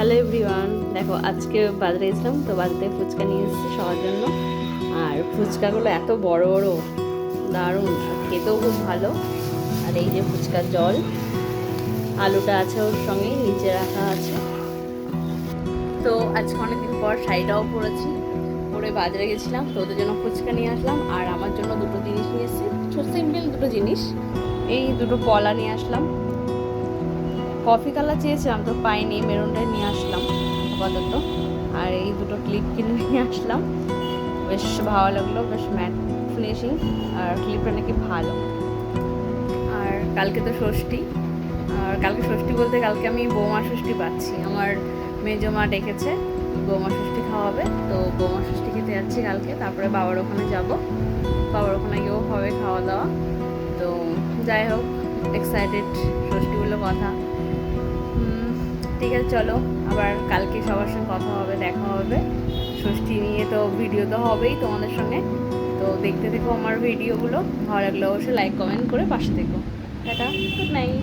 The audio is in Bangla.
হ্যালো এভরিওয়ান, দেখো আজকে বাজারে গেছিলাম তো বাজারে ফুচকা নিয়ে এসেছি সবার জন্য। আর ফুচকাগুলো এত বড় বড়, দারুণ, আর খেতেও খুব ভালো। আর এই যে ফুচকার জল, আলুটা আছে ওর সঙ্গে নিচে রাখা আছে। তো আজকে অনেকদিন পর শাড়িটাও পরেছি, পরে বাজারে গেছিলাম তো ওদের জন্য ফুচকা নিয়ে আসলাম। আর আমার জন্য দুটো জিনিস নিয়ে এসেছি, ছোট সিম্পল দুটো জিনিস। এই দুটো কলা নিয়ে আসলাম, কফি কালার চেয়েছিলাম তো পাইনি, মেরুনটাই নিয়ে আসলাম আপাতত। আর এই দুটো ক্লিপ কিনে নিয়ে আসলাম, বেশ ভালো লাগলো, বেশ ম্যাট ফিনিশিং। আর ক্লিপটা নাকি ভালো। আর কালকে তো ষষ্ঠী, আর কালকে ষষ্ঠী বলতে কালকে আমি বৌমা ষষ্ঠী পাচ্ছি। আমার মেজো মা ডেকেছে বৌমা ষষ্ঠী খাওয়াবে, তো বৌমা ষষ্ঠী খেতে যাচ্ছি কালকে। তারপরে বাবার ওখানে যাব, বাবার ওখানে গিয়েও হবে খাওয়া দাওয়া। তো যাই হোক, এক্সাইটেড, ষষ্ঠী বলে কথা। ঠিক আছে, চলো আবার কালকে সবার সঙ্গে কথা হবে, দেখা হবে। ষষ্ঠী নিয়ে তো ভিডিও তো হবেই তোমাদের সঙ্গে, তো দেখতে থেকো আমার ভিডিওগুলো। ভালো লাগলে অবশ্যই লাইক কমেন্ট করে পাশে থেকো। Tata, good night.